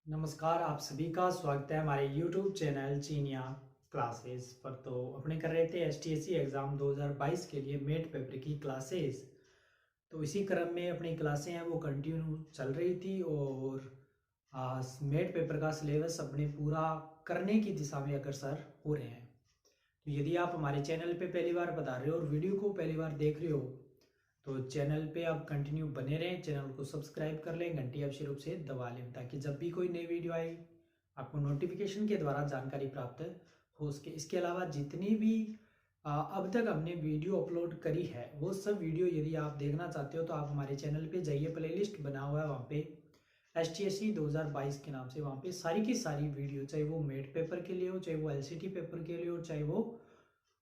नमस्कार, आप सभी का स्वागत है हमारे YouTube चैनल चीनिया क्लासेस पर। तो अपने कर रहे थे एसटीएससी एग्ज़ाम 2022 के लिए मेट पेपर की क्लासेस। तो इसी क्रम में अपनी क्लासें हैं वो कंटिन्यू चल रही थी और मेट पेपर का सिलेबस अपने पूरा करने की दिशा में अग्रसर हो रहे हैं। तो यदि आप हमारे चैनल पे पहली बार बता रहे हो और वीडियो को पहली बार देख रहे हो तो चैनल पे आप कंटिन्यू बने रहें, चैनल को सब्सक्राइब कर लें, घंटी अवश्य रूप से दबा लें ताकि जब भी कोई नई वीडियो आए आपको नोटिफिकेशन के द्वारा जानकारी प्राप्त हो सके। इसके अलावा जितनी भी अब तक हमने वीडियो अपलोड करी है वो सब वीडियो यदि आप देखना चाहते हो तो आप हमारे चैनल पे जाइए, प्लेलिस्ट बना हुआ है वहाँ पे एसटीएससी 2022 के नाम से। वहाँ पे सारी की सारी वीडियो, चाहे वो मेट पेपर के लिए हो, चाहे वो एलसीटी पेपर के लिए हो, चाहे वो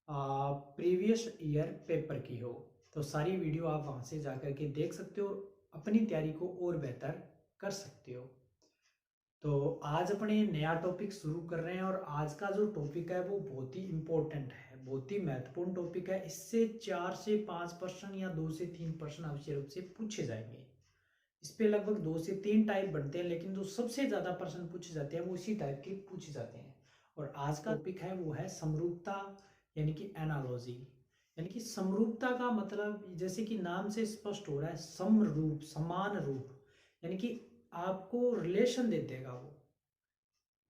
प्रीवियस ईयर पेपर की हो, तो सारी वीडियो आप वहाँ से जा कर के देख सकते हो और अपनी तैयारी को और बेहतर कर सकते हो। तो आज अपने नया टॉपिक शुरू कर रहे हैं और आज का जो टॉपिक है वो बहुत ही इम्पोर्टेंट है, बहुत ही महत्वपूर्ण टॉपिक है। इससे 4 से 5% या 2 से 3% आवश्यक रूप से पूछे जाएंगे। इस पे लगभग 2 से 3 टाइप बनते हैं, लेकिन जो सबसे ज़्यादा प्रश्न पूछे जाते हैं वो इसी टाइप के पूछे जाते हैं। और आज का टॉपिक है वो है समरूपता, यानी कि एनालॉजी। यानी कि समरूपता का मतलब जैसे कि नाम से स्पष्ट हो रहा है, समरूप, समान रूप, यानी कि आपको रिलेशन दे देगा वो।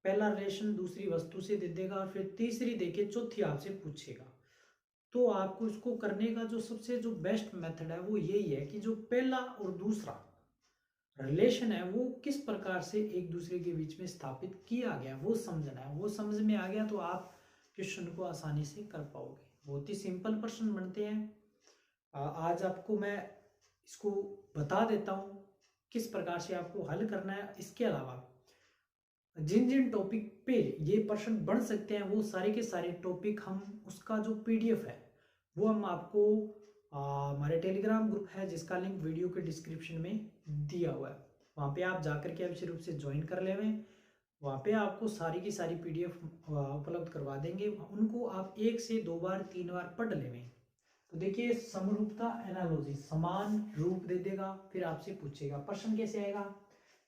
पहला रिलेशन दूसरी वस्तु से दे देगा और फिर तीसरी देके चौथी आपसे पूछेगा। तो आपको इसको करने का जो सबसे जो बेस्ट मेथड है वो यही है कि जो पहला और दूसरा रिलेशन है वो किस प्रकार से एक दूसरे के बीच में स्थापित किया गया वो समझना है। वो समझ में आ गया तो आप क्वेश्चन को आसानी से कर पाओगे। बहुत ही सिंपल प्रश्न बनते हैं। आज आपको मैं इसको बता देता हूँ किस प्रकार से आपको हल करना है। इसके अलावा जिन जिन टॉपिक पे ये प्रश्न बन सकते हैं वो सारे के सारे टॉपिक हम उसका जो पीडीएफ है वो हम आपको हमारे टेलीग्राम ग्रुप है जिसका लिंक वीडियो के डिस्क्रिप्शन में दिया हुआ है, वहाँ पे आप जाकर के अवश्य रूप से ज्वाइन कर लेवें। वहाँ पे आपको सारी की सारी पीडीएफ उपलब्ध करवा देंगे, उनको आप 1 से 2 बार 3 बार पढ़ लेवें। तो देखिए, समरूपता एनालॉजी, समान रूप दे देगा, फिर आपसे पूछेगा प्रश्न कैसे आएगा।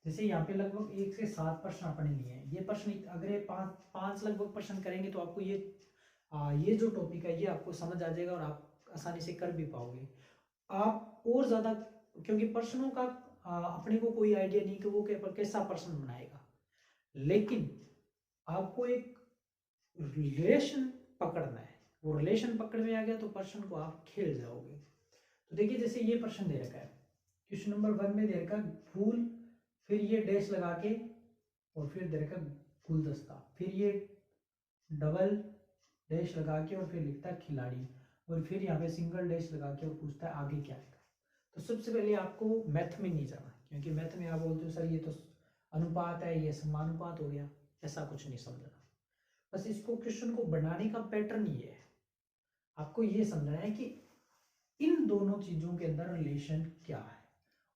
जैसे यहाँ पे लगभग 1 से 7 प्रश्न आपने लिए हैं। ये प्रश्न अगर पांच लगभग प्रश्न करेंगे तो आपको ये जो टॉपिक है ये आपको समझ आ जाएगा और आप आसानी से कर भी पाओगे। आप और ज्यादा, क्योंकि प्रश्नों का अपने को कोई आइडिया नहीं कि वो कैसा प्रश्न बनाएगा, लेकिन आपको एक रिलेशन पकड़ना है। वो रिलेशन पकड़ में आ गया तो प्रश्न को आप खेल जाओगे। तो देखिए, जैसे ये प्रश्न दे रखा है, क्वेश्चन नंबर 1 में दे रखा है फूल, फिर ये डैश लगा के और फिर दे रखा है गुलदस्ता, फिर ये डबल डैश लगा के और फिर लिखता है खिलाड़ी, और फिर यहाँ पे सिंगल डैश लगा के और पूछता है आगे क्या है। तो सबसे पहले आपको मैथ में नहीं जाना, क्योंकि मैथ में आप बोलते हो सर ये तो अनुपात है, ये समानुपात हो गया, ऐसा कुछ नहीं समझना। बस इसको क्वेश्चन को बनाने का पैटर्न ये है, आपको ये समझना है कि इन दोनों चीजों के अंदर रिलेशन क्या है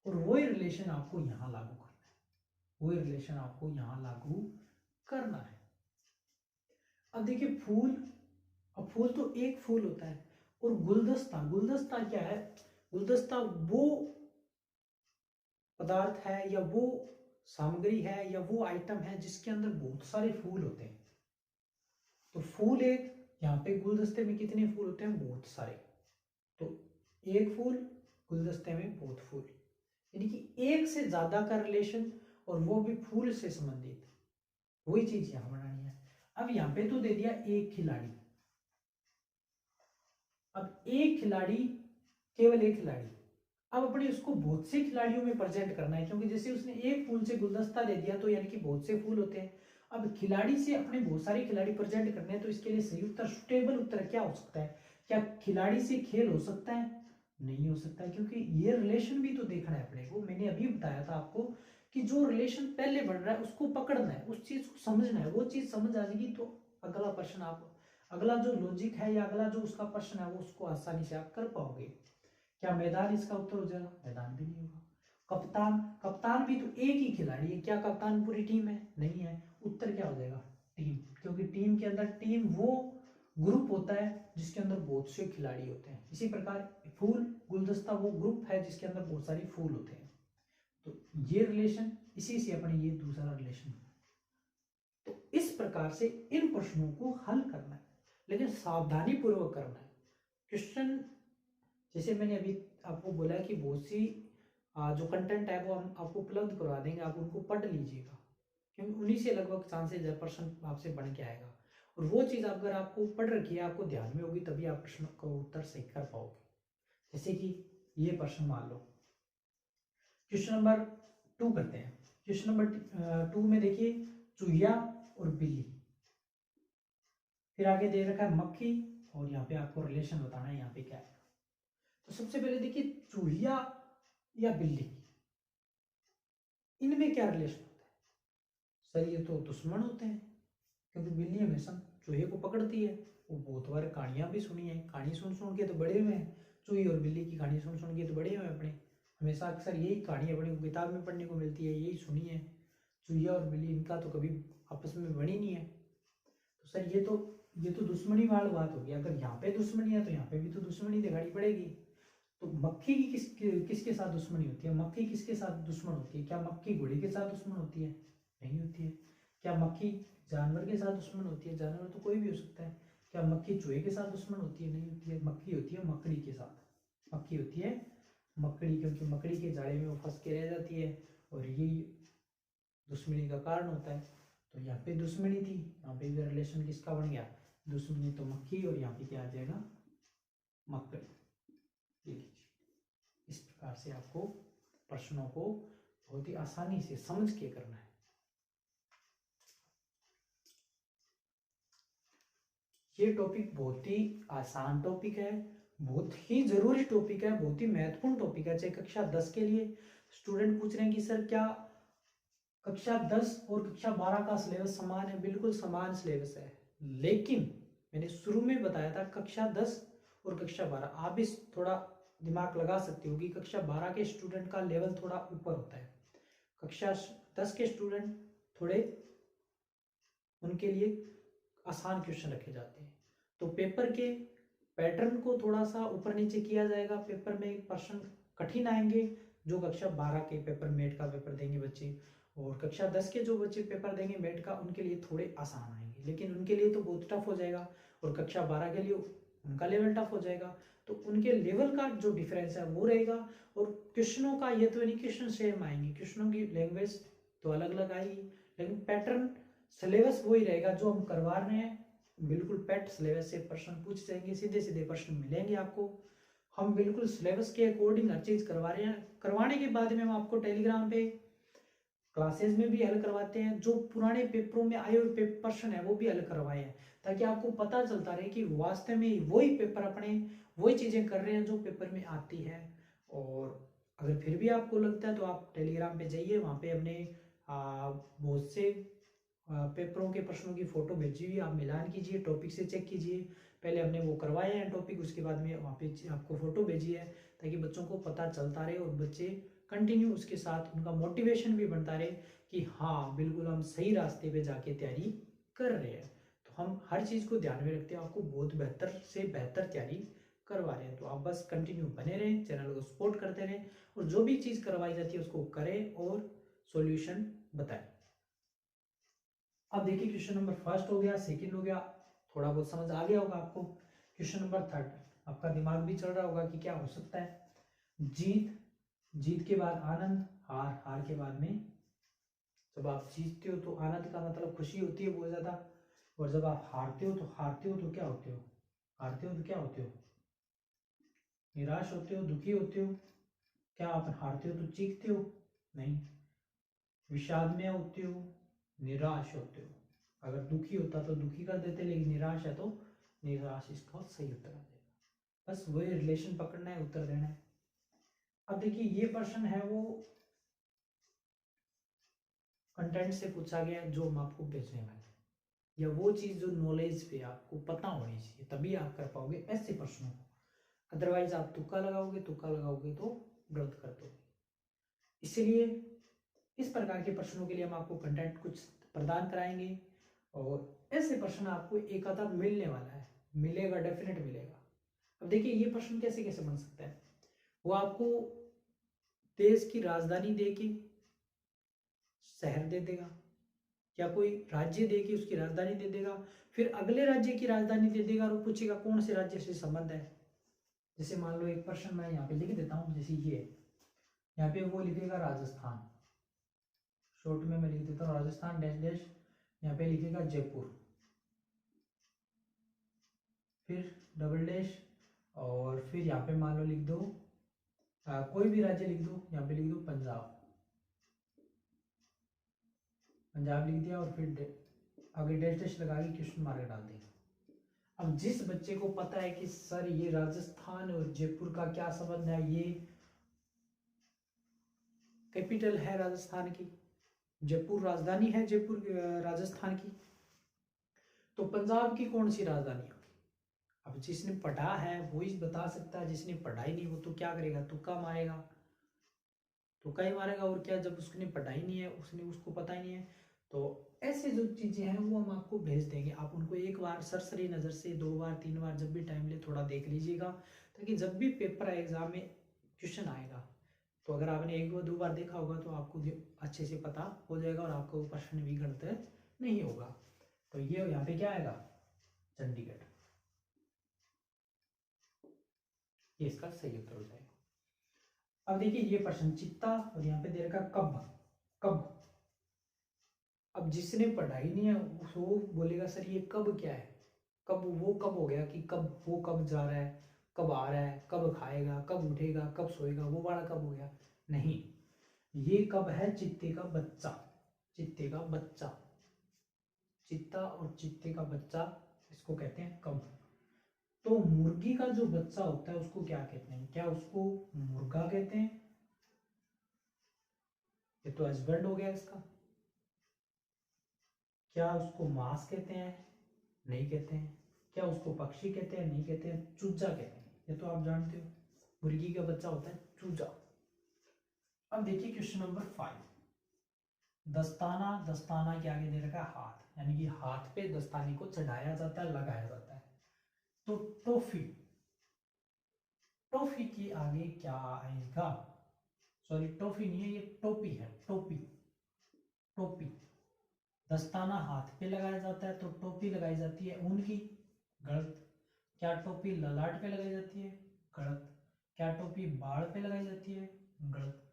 और वही रिलेशन आपको यहां लागू करना है, वही रिलेशन आपको यहां लागू करना है। अब देखिए फूल, अब फूल तो एक फूल होता है, और गुलदस्ता, गुलदस्ता क्या है, गुलदस्ता वो पदार्थ है या वो सामग्री है या वो आइटम है जिसके अंदर बहुत सारे फूल होते हैं। तो फूल एक, यहाँ पे गुलदस्ते में कितने फूल होते हैं, बहुत सारे। तो एक फूल, गुलदस्ते में बहुत फूल, यानी कि एक से ज्यादा का रिलेशन, और वो भी फूल से संबंधित, वही चीज यहां बनानी है। अब यहां पे तो दे दिया एक खिलाड़ी, अब एक खिलाड़ी, केवल एक खिलाड़ी। अब अपने उसको बहुत से खिलाड़ियों में प्रेजेंट करना है, क्योंकि जैसे उसने एक फूल से गुलदस्ता दे दिया तो यानी कि बहुत से फूल होते हैं। अब खिलाड़ी से अपने बहुत सारे खिलाड़ी प्रेजेंट करने हैं, तो इसके लिए सही उत्तर, सुटेबल उत्तर क्या हो सकता है। क्या खिलाड़ी से खेल हो सकता है, नहीं हो सकता, क्योंकि ये रिलेशन भी तो देखना है अपने को। मैंने अभी बताया था आपको कि जो रिलेशन पहले बन रहा है उसको पकड़ना है, उस चीज को समझना है। वो चीज समझ आ जाएगी तो अगला प्रश्न आप, अगला जो लॉजिक है या अगला जो उसका प्रश्न है वो उसको आसानी से आप कर पाओगे। क्या मैदान इसका उत्तर हो जाएगा, मैदान भी नहीं होगा। कप्तान, कप्तान भी तो एक ही खिलाड़ी है, क्या कप्तान पूरी टीम है, नहीं है। उत्तर क्या हो जाएगा, टीम, क्योंकि टीम के अंदर, टीम वो ग्रुप होता है जिसके अंदर बहुत से खिलाड़ी होते हैं। इसी प्रकार फूल, गुलदस्ता वो ग्रुप है जिसके अंदर बहुत सारे फूल होते हैं। तो ये रिलेशन इसी से अपने ये दूसरा रिलेशन। तो इस प्रकार से इन प्रश्नों को हल करना है, लेकिन सावधानी पूर्वक करना है। क्वेश्चन जैसे मैंने अभी आपको बोला है कि बहुत सी जो कंटेंट है वो हम आपको उपलब्ध करवा देंगे, आप उनको पढ़ लीजिएगा, क्योंकि उन्हीं से लगभग चांसेस है प्रश्न आपसे बन के आएगा। और वो चीज़ अगर आपको पढ़ रखी है, आपको ध्यान में होगी, तभी आप प्रश्न का उत्तर सही कर पाओगे। जैसे कि ये प्रश्न मान लो, क्वेश्चन नंबर 2 करते हैं। क्वेश्चन नंबर 2 में देखिए चूहिया और बिल्ली, फिर आगे दे रखा है मक्खी, और यहाँ पे आपको रिलेशन बताना है यहाँ पे क्या है। तो सबसे पहले देखिए चूहिया या बिल्ली, इनमें क्या रिलेशन होता है? सर ये तो दुश्मन होते हैं, क्योंकि बिल्ली हमेशा चूहे को पकड़ती है। वो बहुत बार कहानियां भी सुनी है, कहानी सुन सुन के तो बड़े हुए हैं, चूही और बिल्ली की कहानी सुन सुन के तो बड़े हुए हैं अपने। हमेशा अक्सर यही कहानी अपनी किताब में पढ़ने को मिलती है, यही सुनी है। चूहिया और बिल्ली, इनका तो कभी आपस में बनी नहीं है। तो सर ये तो दुश्मनी वाली बात होगी। अगर यहाँ पे दुश्मनी है तो यहाँ पे भी तो दुश्मनी दिखाई पड़ेगी। तो मक्खी की किसके साथ दुश्मनी होती है? मक्खी किसके साथ दुश्मन होती है? क्या मक्खी घोड़े के साथ दुश्मन होती है? नहीं होती है। क्या मक्खी जानवर के साथ दुश्मन होती है? जानवर तो कोई भी हो सकता है। क्या मक्खी चूहे के साथ दुश्मन होती है? नहीं होती है। मक्खी होती है मकड़ी के साथ। मक्खी होती है मकड़ी, क्योंकि मकड़ी के जाले में वो फंस के रह जाती है, और यही दुश्मनी का कारण होता है। तो यहाँ पे दुश्मनी थी, यहाँ पे भी रिलेशन किसका बन गया? दुश्मनी तो मक्खी, और यहाँ पे क्या आ जाएगा? मकड़ी। देखिए इस प्रकार से आपको प्रश्नों को बहुत ही आसानी से समझ के करना है। ये टॉपिक बहुत ही आसान टॉपिक है, बहुत ही जरूरी टॉपिक है, बहुत ही महत्वपूर्ण टॉपिक है। चाहे कक्षा 10 के लिए स्टूडेंट पूछ रहे हैं कि सर क्या कक्षा 10 और कक्षा 12 का सिलेबस समान है? बिल्कुल समान सिलेबस है, लेकिन मैंने शुरू में बताया था कक्षा 10 और कक्षा 12, आप भी थोड़ा दिमाग लगा सकते हो कि कक्षा 12 के स्टूडेंट का लेवल थोड़ा ऊपर होता है, कक्षा 10 के स्टूडेंट थोड़े, उनके लिए आसान क्वेश्चन रखे जाते हैं। तो पेपर के पैटर्न को थोड़ा सा ऊपर नीचे किया जाएगा। पेपर में प्रश्न कठिन आएंगे जो कक्षा 12 के पेपर मेट का पेपर देंगे बच्चे, और कक्षा 10 के जो बच्चे पेपर देंगे मेट का, उनके लिए थोड़े आसान आएंगे, लेकिन उनके लिए तो बहुत टफ हो जाएगा। और कक्षा 12 के लिए उनका लेवल टफ हो जाएगा। तो उनके लेवल का जो डिफरेंस है वो रहेगा। और क्वेश्चनों का ये तो नहीं क्वेश्चन सेम आएंगे, क्वेश्चनों की लैंग्वेज तो अलग अलग आएगी, लेकिन पैटर्न सिलेबस वही रहेगा जो हम करवा रहे हैं। बिल्कुल पैट सिलेबस से प्रश्न पूछ जाएंगे, सीधे सीधे प्रश्न मिलेंगे आपको। हम बिल्कुल सिलेबस के अकॉर्डिंग हर चीज करवा रहे हैं। करवाने के बाद में हम आपको टेलीग्राम पे क्लासेस में भी हल करवाते हैं, जो पुराने पेपरों में आए हुए प्रश्न है वो भी हल करवाए हैं, ताकि आपको पता चलता रहे कि वास्तव में वही पेपर अपने वही चीजें कर रहे हैं जो पेपर में आती है। और अगर फिर भी आपको लगता है तो आप टेलीग्राम पे जाइए, वहाँ पे हमने बहुत से पेपरों के प्रश्नों की फोटो भेजी हुई, आप मिलान कीजिए, टॉपिक से चेक कीजिए। पहले हमने वो करवाए हैं टॉपिक, उसके बाद में वहाँ पे आपको फोटो भेजी है, ताकि बच्चों को पता चलता रहे और बच्चे कंटिन्यू उसके साथ उनका मोटिवेशन भी बनता रहे कि हाँ बिल्कुल हम सही रास्ते पे जाके तैयारी कर रहे हैं। तो हम हर चीज़ को ध्यान में रखते हैं, आपको बहुत बेहतर से बेहतर तैयारी करवा रहे हैं। तो आप बस कंटिन्यू बने रहें, चैनल को सपोर्ट करते रहें, और जो भी चीज़ करवाई जाती है उसको करें और सॉल्यूशन बताएं। अब देखिए क्वेश्चन नंबर फर्स्ट हो गया, सेकंड हो गया, थोड़ा बहुत समझ आ गया होगा आपको। क्वेश्चन नंबर थर्ड, आपका दिमाग भी चल रहा होगा कि क्या हो सकता है। जीत, जीत के बाद आनंद, हार, हार के बाद में, जब आप जीतते हो तो आनंद का मतलब खुशी होती है बहुत ज्यादा, और जब आप हारते हो तो क्या होते हो? हारते हो तो क्या होते हो? निराश होते हो, दुखी होते हो। क्या आप हारते हो तो चीखते हो? नहीं। विषाद में होते हो, निराश होते हो। अगर दुखी होता तो दुखी कर देते, लेकिन निराश है तो निराश, इसका सही उत्तर आ जाएगा। बस वही रिलेशन पकड़ना है, उत्तर देना है। अब देखिए ये प्रश्न है वो कंटेंट से पूछा गया जो हम आपको भेजने वाले हैं, या वो चीज जो नॉलेज पे आपको पता होनी चाहिए, तभी आप कर पाओगे ऐसे प्रश्नों को। अदरवाइज आप तुक्का लगाओगे तो गलत कर दोगे। इसलिए इस प्रकार के प्रश्नों के लिए हम आपको कंटेंट कुछ प्रदान कराएंगे, और ऐसे प्रश्न आपको एक आधा मिलने वाला है, मिलेगा, डेफिनेट मिलेगा। अब देखिए ये प्रश्न कैसे कैसे बन सकता है। वो आपको देश की राजधानी दे के शहर दे देगा, या कोई राज्य दे के उसकी राजधानी दे देगा, फिर अगले राज्य की राजधानी दे देगा और वो पूछेगा कौन से राज्य से संबंध है। जैसे मान लो एक प्रश्न मैं यहाँ पे लिख देता हूँ, जैसे ये यहाँ पे वो लिखेगा राजस्थान, शॉर्ट में मैं लिख देता हूँ राजस्थान डैश डैश, यहाँ पे लिखेगा जयपुर, फिर डबल डैश, और फिर यहाँ पे मान लो लिख दो कोई भी राज्य लिख दो, यहाँ पे लिख दो पंजाब, पंजाब लिख दिया, और फिर आगे डैश डैश लगा के क्वेश्चन मार्क डाल देंगे। अब जिस बच्चे को पता है कि सर ये राजस्थान और जयपुर का क्या संबंध है, ये कैपिटल है राजस्थान की, जयपुर राजधानी है जयपुर राजस्थान की, तो पंजाब की कौन सी राजधानी होगी। अब जिसने पढ़ा है वो ही बता सकता है, जिसने पढ़ाई नहीं वो तो क्या करेगा, तुक्का मारेगा, तुक्का ही मारेगा और क्या। जब उसने पढ़ाई नहीं है, उसने उसको पता ही नहीं है, तो ऐसे जो चीजें हैं वो हम आपको भेज देंगे। आप उनको एक बार सरसरी नजर से 2 बार 3 बार जब भी टाइम ले थोड़ा देख लीजिएगा, ताकि जब भी पेपर एग्जाम में क्वेश्चन आएगा तो अगर आपने 1 2 बार देखा होगा तो आपको अच्छे से पता हो जाएगा और आपको प्रश्न भी गलत नहीं होगा। तो ये यहाँ पे क्या आएगा, चंडीगढ़, ये इसका सही उत्तर हो जाएगा। अब देखिए ये प्रश्न चित्ता और यहाँ पे दे रखा कब, कब। अब जिसने पढ़ाई नहीं है वो बोलेगा सर ये कब क्या है, कब वो कब हो गया कि कब वो कब जा रहा है, कब आ रहा है, कब खाएगा, कब उठेगा, कब सोएगा, वो वाला कब हो गया। नहीं, ये कब है चित्ते का बच्चा, चित्ते का बच्चा, चित्ता और चित्ते का बच्चा इसको कहते हैं कब। तो मुर्गी का जो बच्चा होता है उसको क्या कहते हैं, क्या उसको मुर्गा कहते हैं, ये तो हस्बैंड हो गया इसका। क्या उसको मांस कहते हैं, नहीं कहते हैं। क्या उसको पक्षी कहते हैं, नहीं कहते हैं। चूजा कहते हैं, ये तो आप जानते हो, मुर्गी का बच्चा होता है चूजा। अब देखिए क्वेश्चन नंबर 5, दस्ताना, दस्ताना के आगे दे रखा है हाथ, यानी कि हाथ पे दस्ताने को चढ़ाया जाता है, लगाया जाता है। तो टॉफी, टॉफी के आगे क्या आएगा, सॉरी टॉफी नहीं है ये टोपी है, टोपी, टोपी। दस्ताना हाथ पे लगाया जाता है तो टोपी लगाई जाती है ऊन की, गलत। क्या टोपी ललाट पे लगाई जाती है, गलत। क्या टोपी बाल पे लगाई जाती है, गलत।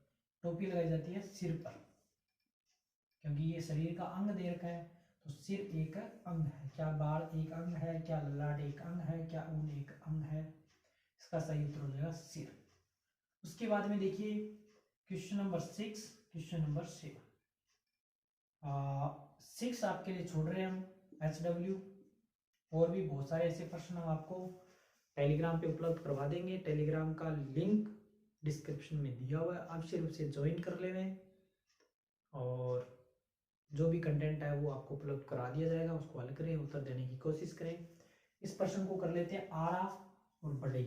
टोपी लगाई जाती है सिर पर, क्योंकि ये शरीर का अंग दे रखा है, तो सिर एक अंग है। क्या बाल एक अंग है, क्या ललाट एक अंग है, क्या ऊन एक अंग है, इसका सही उत्तर हो जाएगा सिर। उसके बाद में देखिए क्वेश्चन नंबर 6, क्वेश्चन नंबर 6 आपके लिए छोड़ रहे हैं हम HW, और भी बहुत सारे ऐसे प्रश्न हम आपको टेलीग्राम पे उपलब्ध करवा देंगे। टेलीग्राम का लिंक डिस्क्रिप्शन में दिया हुआ है, आप सिर्फ उसे ज्वाइन कर ले रहे, और जो भी कंटेंट है वो आपको उपलब्ध करा दिया जाएगा, उसको हल करें, उत्तर देने की कोशिश करें। इस प्रश्न को कर लेते हैं, आरा और बढ़ई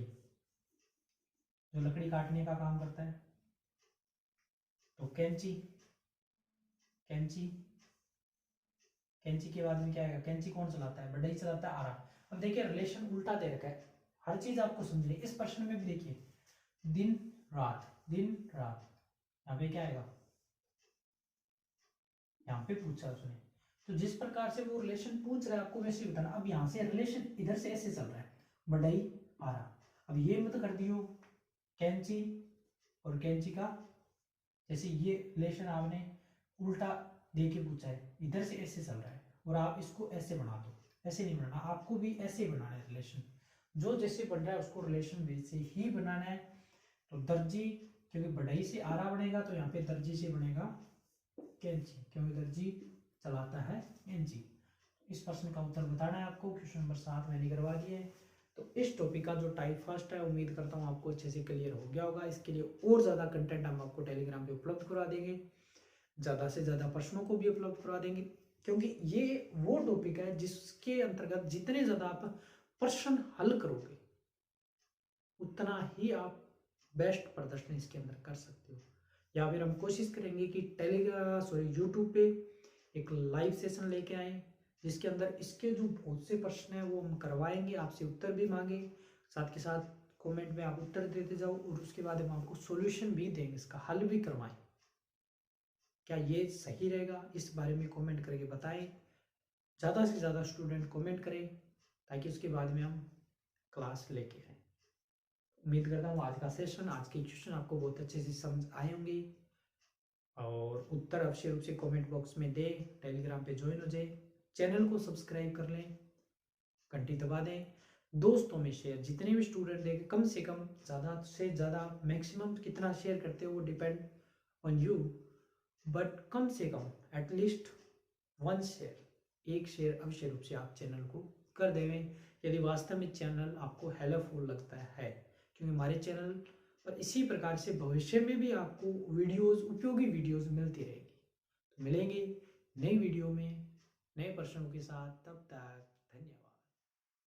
जो लकड़ी काटने का काम करता है, तो कैंची, कैंची, कैंची के बाद में क्या आएगा, कैंची कौन चलाता है, बढ़ई चलाता है आरा। अब देखिए रिलेशन उल्टा दे रखा है, हर चीज आपको समझनी। इस प्रश्न में भी देखिए दिन रात, दिन रात, यहाँ पे क्या आएगा, यहाँ पे पूछा उसने, तो जिस प्रकार से वो रिलेशन पूछ रहा है आपको वैसे बताना। अब यहाँ से रिलेशन इधर से ऐसे चल रहा है, बढ़ई आरा। अब ये मत कर दियो कैंची और कैंची का, जैसे ये रिलेशन आपने उल्टा दे के पूछा है, इधर से ऐसे चल रहा है और आप इसको ऐसे बना दो, ऐसे नहीं बनाना, आपको भी ऐसे ही बनाना है रिलेशन, जो जैसे बन रहा है उसको रिलेशन वैसे ही बनाना है। तो दर्जी, क्योंकि बढ़ई से आरा बनेगा तो यहाँ पे दर्जी से बनेगा कैंची, क्योंकि दर्जी चलाता है कैंची। इस प्रश्न का उत्तर बताना है आपको, क्वेश्चन नंबर 7 मैंने करवा दिया है। तो इस टॉपिक का जो टाइप फर्स्ट है उम्मीद करता हूँ आपको अच्छे से क्लियर हो गया होगा। इसके लिए और ज़्यादा कंटेंट हम आपको टेलीग्राम पे उपलब्ध करवा देंगे, ज़्यादा से ज़्यादा प्रश्नों को भी उपलब्ध करवा देंगे, क्योंकि ये वो टॉपिक है जिसके अंतर्गत जितने ज़्यादा आप प्रश्न हल करोगे उतना ही आप बेस्ट प्रदर्शन इसके अंदर कर सकते हो। या फिर हम कोशिश करेंगे कि यूट्यूब पे एक लाइव सेशन लेके आए, जिसके अंदर इसके जो बहुत से प्रश्न हैं वो हम करवाएंगे, आपसे उत्तर भी मांगे, साथ के साथ कमेंट में आप उत्तर देते जाओ, और उसके बाद हम आपको सॉल्यूशन भी देंगे, इसका हल भी करवाएं। क्या ये सही रहेगा, इस बारे में कमेंट करके बताएं। ज़्यादा से ज़्यादा स्टूडेंट कमेंट करें ताकि उसके बाद में हम क्लास लेके आए। उम्मीद करता हूँ आज का सेशन, आज के क्वेश्चन आपको बहुत अच्छे से समझ आए होंगे और उत्तर अवश्य रूप से कमेंट बॉक्स में दें। टेलीग्राम पे ज्वाइन हो जाए, चैनल को सब्सक्राइब कर लें, घंटी दबा दें, दोस्तों में शेयर, जितने भी स्टूडेंट देखें कम से कम, ज़्यादा से ज़्यादा, मैक्सिमम कितना शेयर करते हो वो डिपेंड ऑन यू, बट कम से कम एटलीस्ट 1 शेयर, 1 शेयर अवश्य रूप से आप चैनल को कर देवें यदि वास्तव में चैनल आपको हेल्पफुल लगता है, क्योंकि हमारे चैनल पर इसी प्रकार से भविष्य में भी आपको वीडियोस, उपयोगी वीडियोस मिलती रहेगी। तो मिलेंगे नई वीडियो में नए प्रश्नों के साथ, तब तक